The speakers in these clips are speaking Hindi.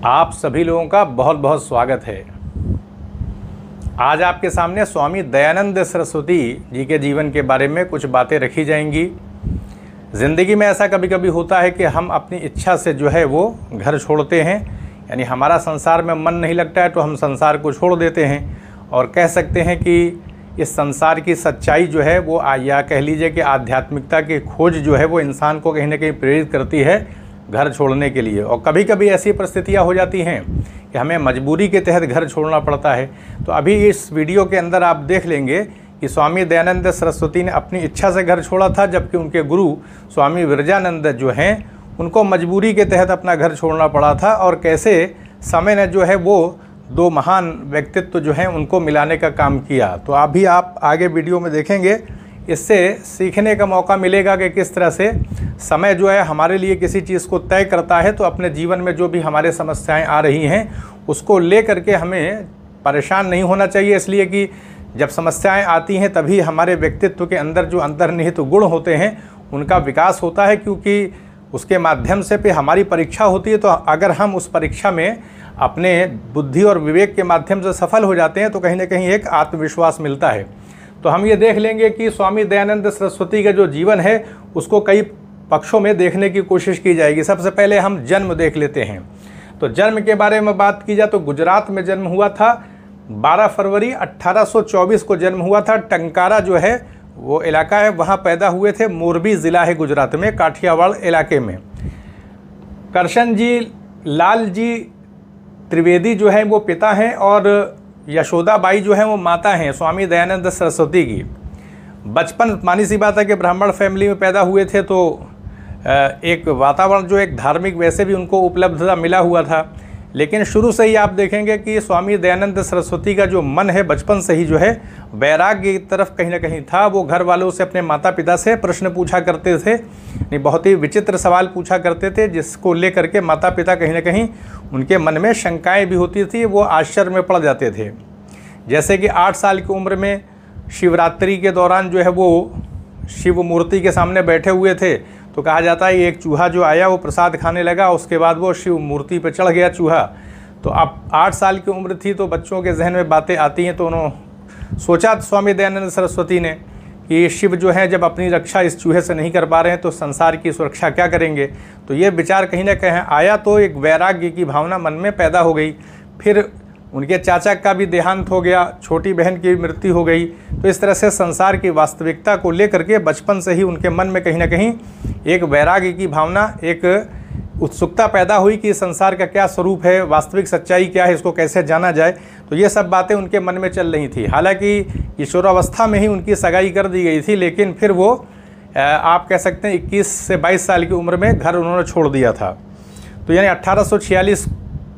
आप सभी लोगों का बहुत बहुत स्वागत है। आज आपके सामने स्वामी दयानंद सरस्वती जी के जीवन के बारे में कुछ बातें रखी जाएंगी। ज़िंदगी में ऐसा कभी कभी होता है कि हम अपनी इच्छा से जो है वो घर छोड़ते हैं, यानी हमारा संसार में मन नहीं लगता है तो हम संसार को छोड़ देते हैं। और कह सकते हैं कि इस संसार की सच्चाई जो है वो या कह लीजिए कि आध्यात्मिकता की खोज जो है वो इंसान को कहीं ना कहीं प्रेरित करती है घर छोड़ने के लिए। और कभी कभी ऐसी परिस्थितियां हो जाती हैं कि हमें मजबूरी के तहत घर छोड़ना पड़ता है। तो अभी इस वीडियो के अंदर आप देख लेंगे कि स्वामी दयानंद सरस्वती ने अपनी इच्छा से घर छोड़ा था, जबकि उनके गुरु स्वामी विरजानंद जो हैं उनको मजबूरी के तहत अपना घर छोड़ना पड़ा था, और कैसे समय ने जो है वो दो महान व्यक्तित्व जो हैं उनको मिलाने का काम किया। तो अभी आप आगे वीडियो में देखेंगे, इससे सीखने का मौका मिलेगा कि किस तरह से समय जो है हमारे लिए किसी चीज़ को तय करता है। तो अपने जीवन में जो भी हमारे समस्याएं आ रही हैं उसको ले करके हमें परेशान नहीं होना चाहिए, इसलिए कि जब समस्याएं आती हैं तभी हमारे व्यक्तित्व के अंदर जो अंतर्निहित गुण होते हैं उनका विकास होता है, क्योंकि उसके माध्यम से पे हमारी परीक्षा होती है। तो अगर हम उस परीक्षा में अपने बुद्धि और विवेक के माध्यम से सफल हो जाते हैं तो कहीं ना कहीं एक आत्मविश्वास मिलता है। तो हम ये देख लेंगे कि स्वामी दयानंद सरस्वती का जो जीवन है उसको कई पक्षों में देखने की कोशिश की जाएगी। सबसे पहले हम जन्म देख लेते हैं। तो जन्म के बारे में बात की जाए तो गुजरात में जन्म हुआ था। 12 फरवरी 1824 को जन्म हुआ था। टंकारा जो है वो इलाका है, वहाँ पैदा हुए थे। मोरबी ज़िला है गुजरात में, काठियावाड़ इलाके में। करशन जी लाल जी त्रिवेदी जो है वो पिता हैं, और यशोदाबाई जो है वो माता हैं स्वामी दयानंद सरस्वती की। बचपन मानी सी बात है कि ब्राह्मण फैमिली में पैदा हुए थे, तो एक वातावरण जो एक धार्मिक वैसे भी उनको उपलब्धता मिला हुआ था। लेकिन शुरू से ही आप देखेंगे कि स्वामी दयानंद सरस्वती का जो मन है बचपन से ही जो है वैराग्य की तरफ कहीं ना कहीं था। वो घर वालों से, अपने माता पिता से प्रश्न पूछा करते थे, बहुत ही विचित्र सवाल पूछा करते थे, जिसको लेकर के माता पिता कहीं ना कहीं उनके मन में शंकाएं भी होती थी, वो आश्चर्य में पड़ जाते थे। जैसे कि 8 साल की उम्र में शिवरात्रि के दौरान जो है वो शिव मूर्ति के सामने बैठे हुए थे, तो कहा जाता है एक चूहा जो आया वो प्रसाद खाने लगा, उसके बाद वो शिव मूर्ति पर चढ़ गया चूहा। तो अब 8 साल की उम्र थी, तो बच्चों के जहन में बातें आती हैं। तो उन्होंने सोचा स्वामी दयानंद सरस्वती ने कि शिव जो है जब अपनी रक्षा इस चूहे से नहीं कर पा रहे हैं तो संसार की सुरक्षा क्या करेंगे। तो ये विचार कहीं ना कहीं आया, तो एक वैराग्य की भावना मन में पैदा हो गई। फिर उनके चाचा का भी देहांत हो गया, छोटी बहन की मृत्यु हो गई। तो इस तरह से संसार की वास्तविकता को लेकर के बचपन से ही उनके मन में कहीं ना कहीं एक वैराग्य की भावना, एक उत्सुकता पैदा हुई कि संसार का क्या स्वरूप है, वास्तविक सच्चाई क्या है, इसको कैसे जाना जाए। तो ये सब बातें उनके मन में चल रही थी। हालांकि किशोरावस्था में ही उनकी सगाई कर दी गई थी, लेकिन फिर वो आप कह सकते हैं 21 से 22 साल की उम्र में घर उन्होंने छोड़ दिया था। तो यानी 1846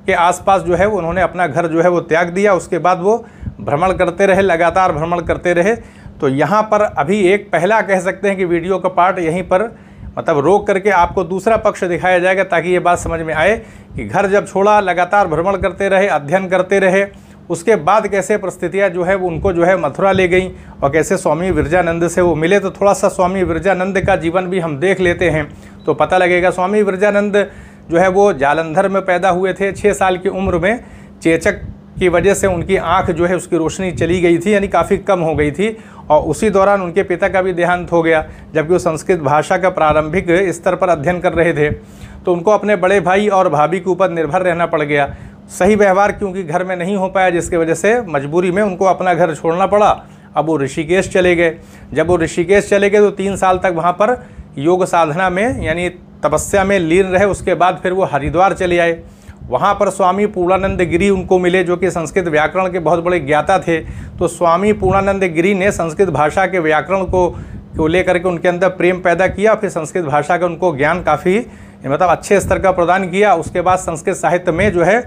के आसपास जो है उन्होंने अपना घर जो है वो त्याग दिया। उसके बाद वो भ्रमण करते रहे, लगातार भ्रमण करते रहे। तो यहाँ पर अभी एक पहला कह सकते हैं कि वीडियो का पार्ट यहीं पर मतलब रोक करके आपको दूसरा पक्ष दिखाया जाएगा, ताकि ये बात समझ में आए कि घर जब छोड़ा, लगातार भ्रमण करते रहे, अध्ययन करते रहे, उसके बाद कैसे परिस्थितियाँ जो है वो उनको जो है मथुरा ले गई और कैसे स्वामी विरजानंद से वो मिले। तो थोड़ा सा स्वामी विरजानंद का जीवन भी हम देख लेते हैं तो पता लगेगा। स्वामी विरजानंद जो है वो जालंधर में पैदा हुए थे। 6 साल की उम्र में चेचक की वजह से उनकी आंख जो है उसकी रोशनी चली गई थी, यानी काफ़ी कम हो गई थी। और उसी दौरान उनके पिता का भी देहांत हो गया, जबकि वो संस्कृत भाषा का प्रारंभिक स्तर पर अध्ययन कर रहे थे। तो उनको अपने बड़े भाई और भाभी के ऊपर निर्भर रहना पड़ गया। सही व्यवहार क्योंकि घर में नहीं हो पाया, जिसकी वजह से मजबूरी में उनको अपना घर छोड़ना पड़ा। अब वो ऋषिकेश चले गए। जब वो ऋषिकेश चले गए तो 3 साल तक वहाँ पर योग साधना में यानी तपस्या में लीन रहे। उसके बाद फिर वो हरिद्वार चले आए। वहाँ पर स्वामी पूर्णानंद गिरी उनको मिले, जो कि संस्कृत व्याकरण के बहुत बड़े ज्ञाता थे। तो स्वामी पूर्णानंद गिरी ने संस्कृत भाषा के व्याकरण को लेकर के उनके अंदर प्रेम पैदा किया। फिर संस्कृत भाषा का उनको ज्ञान काफ़ी मतलब अच्छे स्तर का प्रदान किया। उसके बाद संस्कृत साहित्य में जो है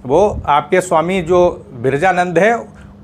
वो आपके स्वामी जो विरजानंद है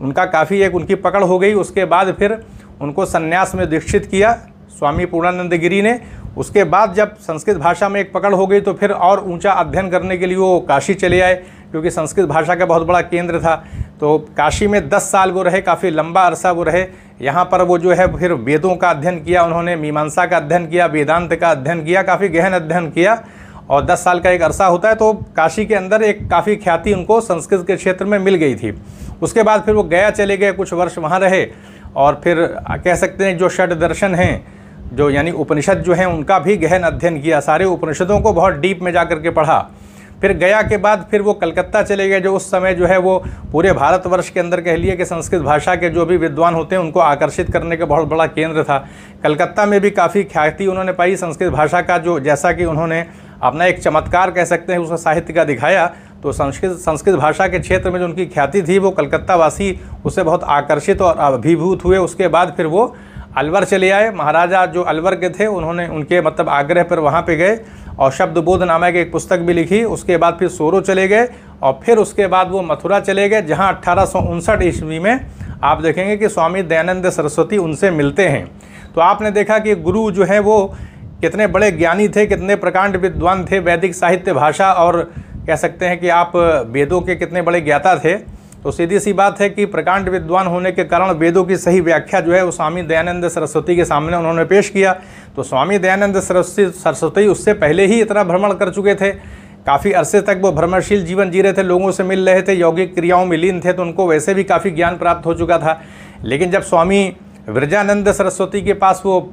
उनका काफ़ी एक उनकी पकड़ हो गई। उसके बाद फिर उनको संन्यास में दीक्षित किया स्वामी पूर्णानंद गिरी ने। उसके बाद जब संस्कृत भाषा में एक पकड़ हो गई तो फिर और ऊंचा अध्ययन करने के लिए वो काशी चले आए, क्योंकि संस्कृत भाषा का बहुत बड़ा केंद्र था। तो काशी में 10 साल वो रहे, काफ़ी लंबा अरसा वो रहे। यहाँ पर वो जो है फिर वेदों का अध्ययन किया, उन्होंने मीमांसा का अध्ययन किया, वेदांत का अध्ययन किया, काफ़ी गहन अध्ययन किया। और 10 साल का एक अरसा होता है, तो काशी के अंदर एक काफ़ी ख्याति उनको संस्कृत के क्षेत्र में मिल गई थी। उसके बाद फिर वो गया चले गए, कुछ वर्ष वहाँ रहे, और फिर कह सकते हैं जो षड दर्शन हैं, जो यानी उपनिषद जो हैं, उनका भी गहन अध्ययन किया, सारे उपनिषदों को बहुत डीप में जा कर के पढ़ा। फिर गया के बाद फिर वो कलकत्ता चले गए, जो उस समय जो है वो पूरे भारतवर्ष के अंदर कह लिए कि संस्कृत भाषा के जो भी विद्वान होते हैं उनको आकर्षित करने का बहुत बड़ा केंद्र था। कलकत्ता में भी काफ़ी ख्याति उन्होंने पाई संस्कृत भाषा का, जो जैसा कि उन्होंने अपना एक चमत्कार कह सकते हैं उसका साहित्य का दिखाया, तो संस्कृत भाषा के क्षेत्र में जो उनकी ख्याति थी वो कलकत्ता वासी उससे बहुत आकर्षित और अभिभूत हुए। उसके बाद फिर वो अलवर चले आए। महाराजा जो अलवर के थे उन्होंने उनके मतलब आग्रह पर वहाँ पे गए और शब्दबोध नामक एक पुस्तक भी लिखी। उसके बाद फिर सोरो चले गए और फिर उसके बाद वो मथुरा चले गए, जहाँ 1859 ईस्वी में आप देखेंगे कि स्वामी दयानंद सरस्वती उनसे मिलते हैं। तो आपने देखा कि गुरु जो है वो कितने बड़े ज्ञानी थे, कितने प्रकांड विद्वान थे, वैदिक साहित्य भाषा और कह सकते हैं कि आप वेदों के कितने बड़े ज्ञाता थे। तो सीधी सी बात है कि प्रकांड विद्वान होने के कारण वेदों की सही व्याख्या जो है वो स्वामी दयानंद सरस्वती के सामने उन्होंने पेश किया। तो स्वामी दयानंद सरस्वती उससे पहले ही इतना भ्रमण कर चुके थे, काफ़ी अरसे तक वो भ्रमणशील जीवन जी रहे थे, लोगों से मिल रहे थे, यौगिक क्रियाओं में लीन थे, तो उनको वैसे भी काफ़ी ज्ञान प्राप्त हो चुका था। लेकिन जब स्वामी विरजानंद सरस्वती के पास वो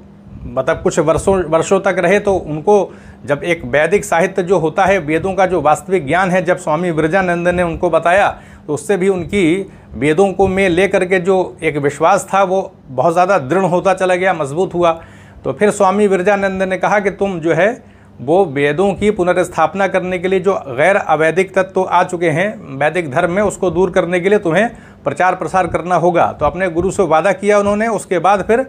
मतलब कुछ वर्षों तक रहे, तो उनको जब एक वैदिक साहित्य जो होता है, वेदों का जो वास्तविक ज्ञान है, जब स्वामी विरजानंद ने उनको बताया, तो उससे भी उनकी वेदों को में ले करके जो एक विश्वास था वो बहुत ज़्यादा दृढ़ होता चला गया, मजबूत हुआ। तो फिर स्वामी विरजानंद ने कहा कि तुम जो है वो वेदों की पुनर्स्थापना करने के लिए जो गैर अवैदिक तत्व आ चुके हैं वैदिक धर्म में, उसको दूर करने के लिए तुम्हें प्रचार प्रसार करना होगा। तो अपने गुरु से वादा किया उन्होंने। उसके बाद फिर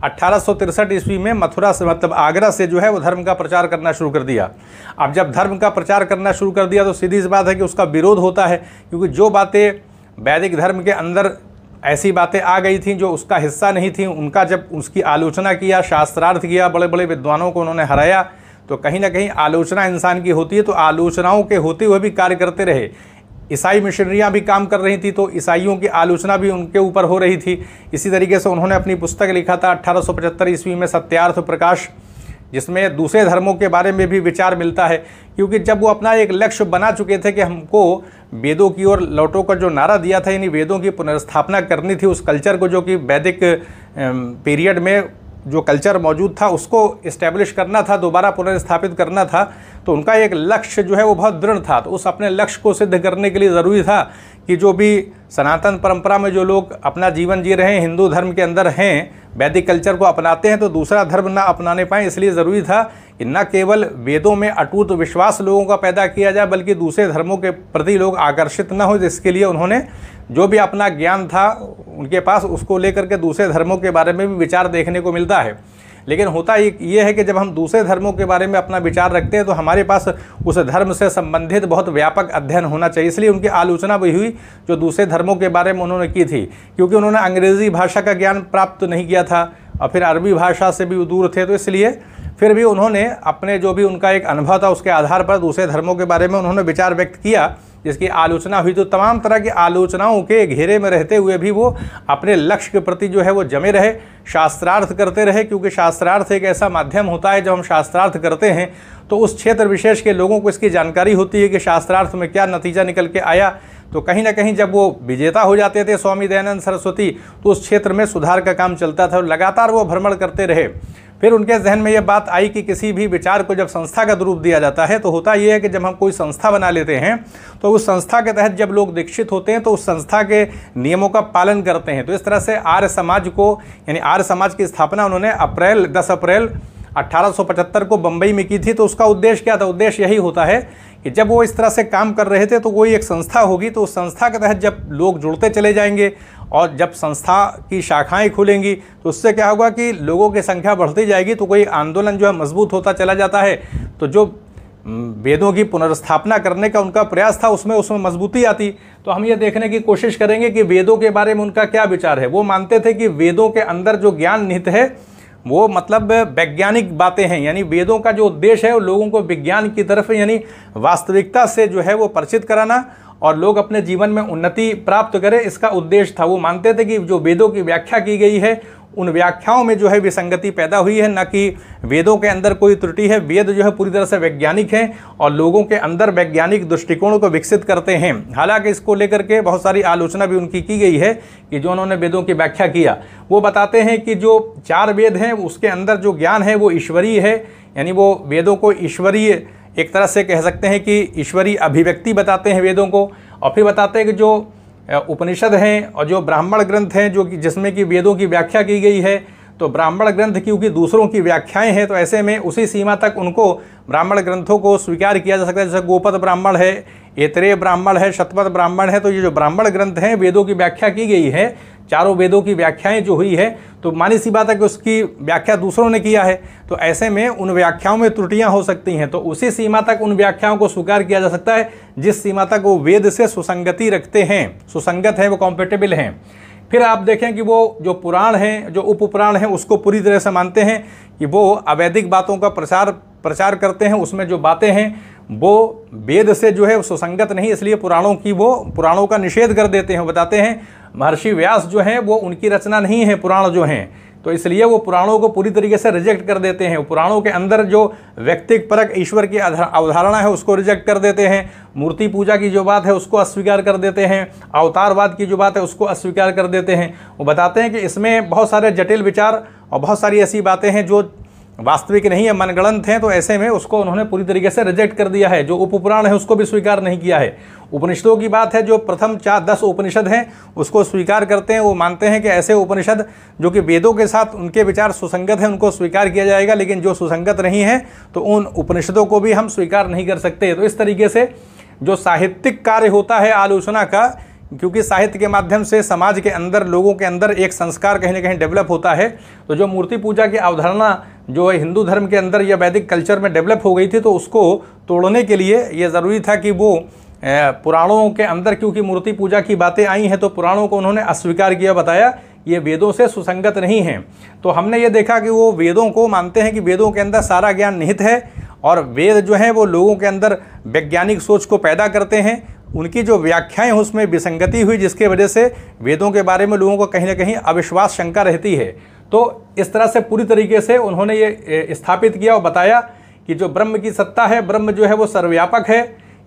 1863 ईस्वी में मथुरा से मतलब आगरा से जो है वो धर्म का प्रचार करना शुरू कर दिया। अब जब धर्म का प्रचार करना शुरू कर दिया तो सीधी सी बात है कि उसका विरोध होता है, क्योंकि जो बातें वैदिक धर्म के अंदर ऐसी बातें आ गई थी जो उसका हिस्सा नहीं थी, उनका जब उसकी आलोचना किया, शास्त्रार्थ किया, बड़े बड़े विद्वानों को उन्होंने हराया, तो कहीं ना कहीं आलोचना इंसान की होती है। तो आलोचनाओं के होते हुए भी कार्य करते रहे। ईसाई मिशनरियाँ भी काम कर रही थी, तो ईसाइयों की आलोचना भी उनके ऊपर हो रही थी। इसी तरीके से उन्होंने अपनी पुस्तक लिखा था 1875 ईस्वी में सत्यार्थ प्रकाश, जिसमें दूसरे धर्मों के बारे में भी विचार मिलता है। क्योंकि जब वो अपना एक लक्ष्य बना चुके थे कि हमको वेदों की ओर लौटो का जो नारा दिया था, यानी वेदों की पुनर्स्थापना करनी थी, उस कल्चर को जो कि वैदिक पीरियड में जो कल्चर मौजूद था उसको इस्टेब्लिश करना था, दोबारा पुनर्स्थापित करना था। तो उनका एक लक्ष्य जो है वो बहुत दृढ़ था। तो उस अपने लक्ष्य को सिद्ध करने के लिए ज़रूरी था कि जो भी सनातन परंपरा में जो लोग अपना जीवन जी रहे हैं, हिंदू धर्म के अंदर हैं, वैदिक कल्चर को अपनाते हैं, तो दूसरा धर्म ना अपनाने पाएँ। इसलिए ज़रूरी था कि न केवल वेदों में अटूट विश्वास लोगों का पैदा किया जाए, बल्कि दूसरे धर्मों के प्रति लोग आकर्षित न हो। जिसके लिए उन्होंने जो भी अपना ज्ञान था उनके पास, उसको लेकर के दूसरे धर्मों के बारे में भी विचार देखने को मिलता है। लेकिन होता ये है कि जब हम दूसरे धर्मों के बारे में अपना विचार रखते हैं तो हमारे पास उस धर्म से संबंधित बहुत व्यापक अध्ययन होना चाहिए। इसलिए उनकी आलोचना भी हुई जो दूसरे धर्मों के बारे में उन्होंने की थी, क्योंकि उन्होंने अंग्रेज़ी भाषा का ज्ञान प्राप्त नहीं किया था और फिर अरबी भाषा से भी दूर थे। तो इसलिए फिर भी उन्होंने अपने जो भी उनका एक अनुभव था उसके आधार पर दूसरे धर्मों के बारे में उन्होंने विचार व्यक्त किया, जिसकी आलोचना हुई। तो तमाम तरह की आलोचनाओं के घेरे में रहते हुए भी वो अपने लक्ष्य के प्रति जो है वो जमे रहे, शास्त्रार्थ करते रहे। क्योंकि शास्त्रार्थ एक ऐसा माध्यम होता है, जब हम शास्त्रार्थ करते हैं तो उस क्षेत्र विशेष के लोगों को इसकी जानकारी होती है कि शास्त्रार्थ में क्या नतीजा निकल के आया। तो कहीं ना कहीं जब वो विजेता हो जाते थे स्वामी दयानंद सरस्वती, तो उस क्षेत्र में सुधार का काम चलता था और लगातार वो भ्रमण करते रहे। फिर उनके जहन में ये बात आई कि किसी भी विचार को जब संस्था का रूप दिया जाता है तो होता ये है कि जब हम कोई संस्था बना लेते हैं तो उस संस्था के तहत जब लोग दीक्षित होते हैं तो उस संस्था के नियमों का पालन करते हैं। तो इस तरह से आर्य समाज को, यानी आर्य समाज की स्थापना उन्होंने 10 अप्रैल 1875 को बम्बई में की थी। तो उसका उद्देश्य क्या था? उद्देश्य यही होता है कि जब वो इस तरह से काम कर रहे थे तो कोई एक संस्था होगी, तो उस संस्था के तहत जब लोग जुड़ते चले जाएंगे और जब संस्था की शाखाएं खुलेंगी तो उससे क्या होगा कि लोगों की संख्या बढ़ती जाएगी, तो कोई आंदोलन जो है मजबूत होता चला जाता है। तो जो वेदों की पुनर्स्थापना करने का उनका प्रयास था उसमें मजबूती आती। तो हम ये देखने की कोशिश करेंगे कि वेदों के बारे में उनका क्या विचार है। वो मानते थे कि वेदों के अंदर जो ज्ञान निहित है वो मतलब वैज्ञानिक बातें हैं, यानी वेदों का जो उद्देश्य है वो लोगों को विज्ञान की तरफ यानी वास्तविकता से जो है वो परिचित कराना और लोग अपने जीवन में उन्नति प्राप्त करें, इसका उद्देश्य था। वो मानते थे कि जो वेदों की व्याख्या की गई है उन व्याख्याओं में जो है विसंगति पैदा हुई है, न कि वेदों के अंदर कोई त्रुटि है। वेद जो है पूरी तरह से वैज्ञानिक हैं और लोगों के अंदर वैज्ञानिक दृष्टिकोण को विकसित करते हैं। हालांकि इसको लेकर के बहुत सारी आलोचना भी उनकी की गई है कि जो उन्होंने वेदों की व्याख्या किया, वो बताते हैं कि जो 4 वेद हैं उसके अंदर जो ज्ञान है वो ईश्वरीय है, यानी वो वेदों को ईश्वरीय एक तरह से कह सकते हैं कि ईश्वरीय अभिव्यक्ति बताते हैं वेदों को। और फिर बताते हैं कि जो उपनिषद हैं और जो ब्राह्मण ग्रंथ हैं जो कि जिसमें कि वेदों की व्याख्या की गई है, तो ब्राह्मण ग्रंथ क्योंकि दूसरों की व्याख्याएं हैं, तो ऐसे में उसी सीमा तक उनको ब्राह्मण ग्रंथों को स्वीकार किया जा सकता है। जैसे गोपद ब्राह्मण है, ऐतरेय ब्राह्मण है, शतपथ ब्राह्मण है। तो ये जो ब्राह्मण ग्रंथ हैं, वेदों की व्याख्या की गई है, चारों वेदों की व्याख्याएं जो हुई है, तो मानी सी बात है कि उसकी व्याख्या दूसरों ने किया है, तो ऐसे में उन व्याख्याओं में त्रुटियां हो सकती हैं। तो उसी सीमा तक उन व्याख्याओं को स्वीकार किया जा सकता है जिस सीमा तक वो वेद से सुसंगति रखते हैं, सुसंगत है, वो कॉम्पेटेबल हैं। फिर आप देखें कि वो जो पुराण हैं, जो उपपुराण हैं, उसको पूरी तरह से मानते हैं कि वो अवैधिक बातों का प्रचार करते हैं। उसमें जो बातें हैं वो वेद से जो है सुसंगत नहीं, इसलिए पुराणों का निषेध कर देते हैं। बताते हैं महर्षि व्यास जो हैं वो उनकी रचना नहीं है पुराण जो हैं, तो इसलिए वो पुराणों को पूरी तरीके से रिजेक्ट कर देते हैं। पुराणों के अंदर जो व्यक्तिक परक ईश्वर की अवधारणा है उसको रिजेक्ट कर देते हैं। मूर्ति पूजा की जो बात है उसको अस्वीकार कर देते हैं। अवतारवाद की जो बात है उसको अस्वीकार कर देते हैं। वो बताते हैं कि इसमें बहुत सारे जटिल विचार और बहुत सारी ऐसी बातें हैं जो वास्तविक नहीं है, मनगढ़ंत हैं। तो ऐसे में उसको उन्होंने पूरी तरीके से रिजेक्ट कर दिया है। जो उपपुराण है उसको भी स्वीकार नहीं किया है। उपनिषदों की बात है, जो प्रथम 10 उपनिषद हैं उसको स्वीकार करते हैं। वो मानते हैं कि ऐसे उपनिषद जो कि वेदों के साथ उनके विचार सुसंगत हैं उनको स्वीकार किया जाएगा, लेकिन जो सुसंगत नहीं है तो उन उपनिषदों को भी हम स्वीकार नहीं कर सकते। तो इस तरीके से जो साहित्यिक कार्य होता है आलोचना का, क्योंकि साहित्य के माध्यम से समाज के अंदर, लोगों के अंदर एक संस्कार कहीं ना कहीं डेवलप होता है। तो जो मूर्ति पूजा की अवधारणा जो हिंदू धर्म के अंदर या वैदिक कल्चर में डेवलप हो गई थी, तो उसको तोड़ने के लिए ये ज़रूरी था कि वो पुराणों के अंदर, क्योंकि मूर्ति पूजा की बातें आई हैं, तो पुराणों को उन्होंने अस्वीकार किया, बताया ये वेदों से सुसंगत नहीं हैं। तो हमने ये देखा कि वो वेदों को मानते हैं कि वेदों के अंदर सारा ज्ञान निहित है और वेद जो हैं वो लोगों के अंदर वैज्ञानिक सोच को पैदा करते हैं। उनकी जो व्याख्याएं हैं उसमें विसंगति हुई, जिसके वजह से वेदों के बारे में लोगों को कहीं ना कहीं अविश्वास, शंका रहती है। तो इस तरह से पूरी तरीके से उन्होंने ये स्थापित किया और बताया कि जो ब्रह्म की सत्ता है, ब्रह्म जो है वो सर्वव्यापक है।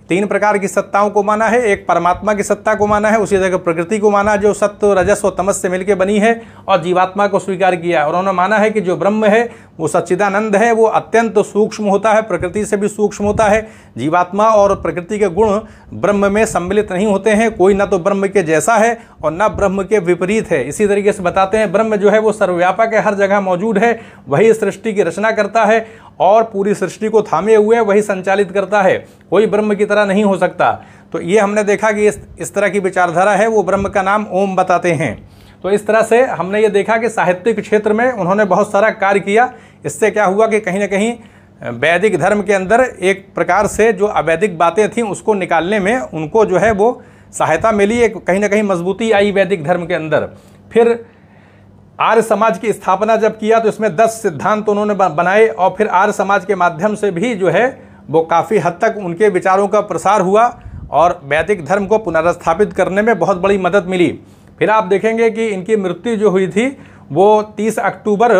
3 प्रकार की सत्ताओं को माना है। एक परमात्मा की सत्ता को माना है, उसी जगह प्रकृति को माना जो सत्व, रजस और तमस से मिलकर बनी है, और जीवात्मा को स्वीकार किया। और उन्होंने माना है कि जो ब्रह्म है वो सच्चिदानंद है, वो अत्यंत सूक्ष्म होता है, प्रकृति से भी सूक्ष्म होता है। जीवात्मा और प्रकृति के गुण ब्रह्म में सम्मिलित नहीं होते हैं। कोई न तो ब्रह्म के जैसा है और न ब्रह्म के विपरीत है। इसी तरीके से बताते हैं ब्रह्म जो है वो सर्वव्यापक है, हर जगह मौजूद है, वही सृष्टि की रचना करता है और पूरी सृष्टि को थामे हुए वही संचालित करता है। कोई ब्रह्म की तरह नहीं हो सकता। तो ये हमने देखा कि इस तरह की विचारधारा है, वो ब्रह्म का नाम ओम बताते हैं। तो इस तरह से हमने ये देखा कि साहित्यिक क्षेत्र में उन्होंने बहुत सारा कार्य किया। इससे क्या हुआ कि कहीं ना कहीं वैदिक धर्म के अंदर एक प्रकार से जो अवैधिक बातें थीं उसको निकालने में उनको जो है वो सहायता मिली, एक कहीं ना कहीं मजबूती आई वैदिक धर्म के अंदर। फिर आर्य समाज की स्थापना जब किया तो इसमें 10 सिद्धांत उन्होंने बनाए और फिर आर्य समाज के माध्यम से भी जो है वो काफ़ी हद तक उनके विचारों का प्रसार हुआ और वैदिक धर्म को पुनर्स्थापित करने में बहुत बड़ी मदद मिली। फिर आप देखेंगे कि इनकी मृत्यु जो हुई थी वो 30 अक्टूबर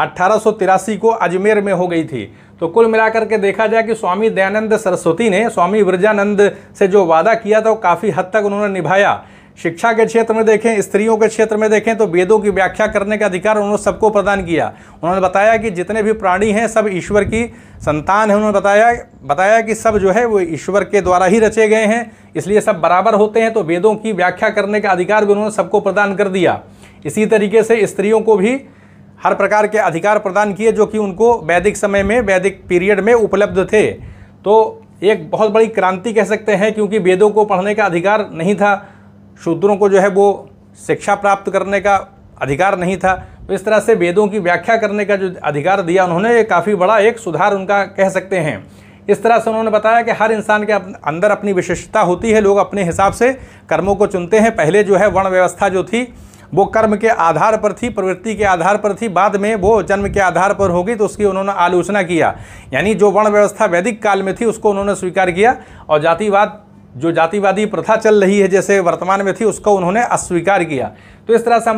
1883 को अजमेर में हो गई थी। तो कुल मिलाकर के देखा जाए कि स्वामी दयानंद सरस्वती ने स्वामी विरजानंद से जो वादा किया था वो काफ़ी हद तक उन्होंने निभाया। शिक्षा के क्षेत्र में देखें, स्त्रियों के क्षेत्र में देखें तो वेदों की व्याख्या करने का अधिकार उन्होंने सबको प्रदान किया। उन्होंने बताया कि जितने भी प्राणी हैं सब ईश्वर की संतान हैं। उन्होंने बताया कि सब जो है वो ईश्वर के द्वारा ही रचे गए हैं, इसलिए सब बराबर होते हैं। तो वेदों की व्याख्या करने का अधिकार भी उन्होंने सबको प्रदान कर दिया। इसी तरीके से स्त्रियों को भी हर प्रकार के अधिकार प्रदान किए जो कि उनको वैदिक समय में, वैदिक पीरियड में उपलब्ध थे। तो एक बहुत बड़ी क्रांति कह सकते हैं, क्योंकि वेदों को पढ़ने का अधिकार नहीं था, शूद्रों को जो है वो शिक्षा प्राप्त करने का अधिकार नहीं था। तो इस तरह से वेदों की व्याख्या करने का जो अधिकार दिया उन्होंने, ये काफ़ी बड़ा एक सुधार उनका कह सकते हैं। इस तरह से उन्होंने बताया कि हर इंसान के अंदर अपनी विशिष्टता होती है, लोग अपने हिसाब से कर्मों को चुनते हैं। पहले जो है वर्ण व्यवस्था जो थी वो कर्म के आधार पर थी, प्रवृत्ति के आधार पर थी, बाद में वो जन्म के आधार पर होगी, तो उसकी उन्होंने आलोचना किया। यानी जो वर्ण व्यवस्था वैदिक काल में थी उसको उन्होंने स्वीकार किया और जातिवाद जो जातिवादी प्रथा चल रही है जैसे वर्तमान में थी, उसको उन्होंने अस्वीकार किया। तो इस तरह से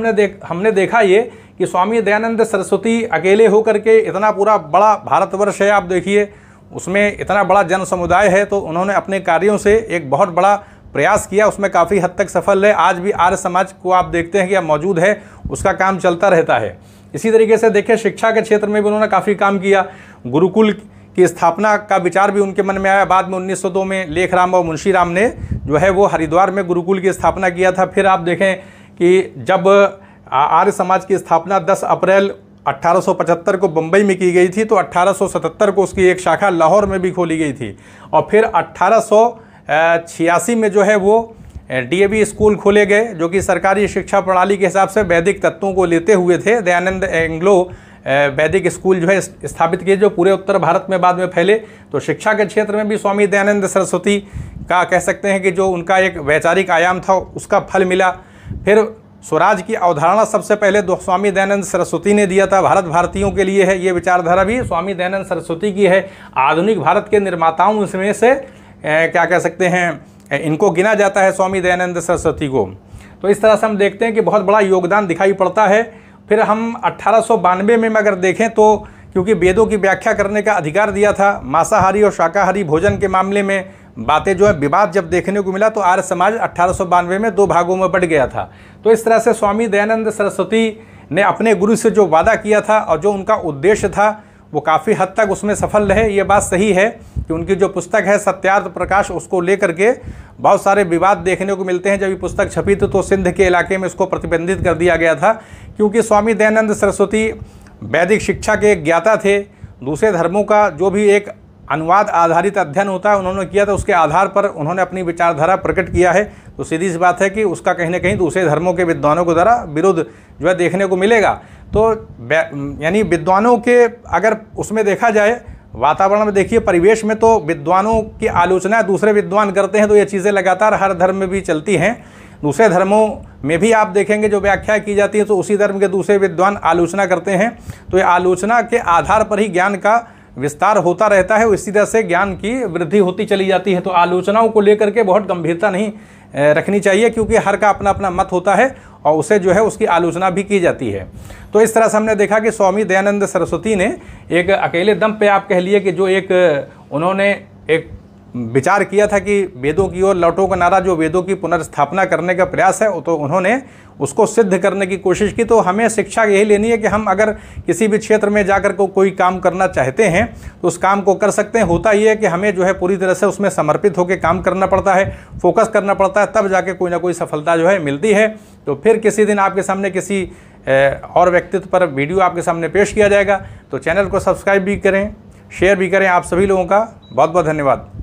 हमने देखा ये कि स्वामी दयानंद सरस्वती अकेले होकर के इतना पूरा बड़ा भारतवर्ष है, आप देखिए उसमें इतना बड़ा जन समुदाय है, तो उन्होंने अपने कार्यों से एक बहुत बड़ा प्रयास किया, उसमें काफ़ी हद तक सफल है। आज भी आर्य समाज को आप देखते हैं कि अब मौजूद है, उसका काम चलता रहता है। इसी तरीके से देखिए शिक्षा के क्षेत्र में भी उन्होंने काफ़ी काम किया। गुरुकुल की स्थापना का विचार भी उनके मन में आया। बाद में 1902 में लेखराम और मुंशीराम ने जो है वो हरिद्वार में गुरुकुल की स्थापना किया था। फिर आप देखें कि जब आर्य समाज की स्थापना 10 अप्रैल 1875 को बम्बई में की गई थी, तो 1877 को उसकी एक शाखा लाहौर में भी खोली गई थी। और फिर 1886 में जो है वो DAV स्कूल खोले गए, जो कि सरकारी शिक्षा प्रणाली के हिसाब से वैदिक तत्वों को लेते हुए थे। दयानंद एंग्लो वैदिक स्कूल जो है स्थापित किए, जो पूरे उत्तर भारत में बाद में फैले। तो शिक्षा के क्षेत्र में भी स्वामी दयानंद सरस्वती का कह सकते हैं कि जो उनका एक वैचारिक आयाम था उसका फल मिला। फिर स्वराज की अवधारणा सबसे पहले स्वामी दयानंद सरस्वती ने दिया था, भारत भारतीयों के लिए है। ये विचारधारा भी स्वामी दयानंद सरस्वती की है। आधुनिक भारत के निर्माताओं में से क्या कह सकते हैं, इनको गिना जाता है स्वामी दयानंद सरस्वती को। तो इस तरह से हम देखते हैं कि बहुत बड़ा योगदान दिखाई पड़ता है। फिर हम 1892 में अगर देखें तो क्योंकि वेदों की व्याख्या करने का अधिकार दिया था, मांसाहारी और शाकाहारी भोजन के मामले में बातें जो है विवाद जब देखने को मिला, तो आर्य समाज 1892 में 2 भागों में बंट गया था। तो इस तरह से स्वामी दयानंद सरस्वती ने अपने गुरु से जो वादा किया था और जो उनका उद्देश्य था वो काफ़ी हद तक उसमें सफल रहे। ये बात सही है कि उनकी जो पुस्तक है सत्यार्थ प्रकाश, उसको लेकर के बहुत सारे विवाद देखने को मिलते हैं। जब ये पुस्तक छपी तो सिंध के इलाके में इसको प्रतिबंधित कर दिया गया था, क्योंकि स्वामी दयानंद सरस्वती वैदिक शिक्षा के ज्ञाता थे। दूसरे धर्मों का जो भी एक अनुवाद आधारित अध्ययन होता है उन्होंने किया था, उसके आधार पर उन्होंने अपनी विचारधारा प्रकट किया है। तो सीधी सी बात है कि उसका कहीं ना कहीं दूसरे धर्मों के विद्वानों के द्वारा विरोध जो है देखने को मिलेगा। तो यानी विद्वानों के अगर उसमें देखा जाए वातावरण में, देखिए परिवेश में, तो विद्वानों की आलोचना दूसरे विद्वान करते हैं, तो ये चीज़ें लगातार हर धर्म में भी चलती हैं। दूसरे धर्मों में भी आप देखेंगे जो व्याख्या की जाती है तो उसी धर्म के दूसरे विद्वान आलोचना करते हैं। तो ये आलोचना के आधार पर ही ज्ञान का विस्तार होता रहता है, इसी तरह से ज्ञान की वृद्धि होती चली जाती है। तो आलोचनाओं को लेकर के बहुत गंभीरता नहीं रखनी चाहिए, क्योंकि हर का अपना अपना मत होता है और उसे जो है उसकी आलोचना भी की जाती है। तो इस तरह से हमने देखा कि स्वामी दयानंद सरस्वती ने एक अकेले दम पे आप कह लिए कि जो एक उन्होंने एक विचार किया था कि वेदों की ओर लौटो का नारा, जो वेदों की पुनर्स्थापना करने का प्रयास है, तो उन्होंने उसको सिद्ध करने की कोशिश की। तो हमें शिक्षा यही लेनी है कि हम अगर किसी भी क्षेत्र में जाकर को कोई काम करना चाहते हैं तो उस काम को कर सकते हैं। होता ये है कि हमें जो है पूरी तरह से उसमें समर्पित होकर काम करना पड़ता है, फोकस करना पड़ता है, तब जाके कोई ना कोई सफलता जो है मिलती है। तो फिर किसी दिन आपके सामने किसी और व्यक्तित्व पर वीडियो आपके सामने पेश किया जाएगा। तो चैनल को सब्सक्राइब भी करें, शेयर भी करें। आप सभी लोगों का बहुत बहुत धन्यवाद।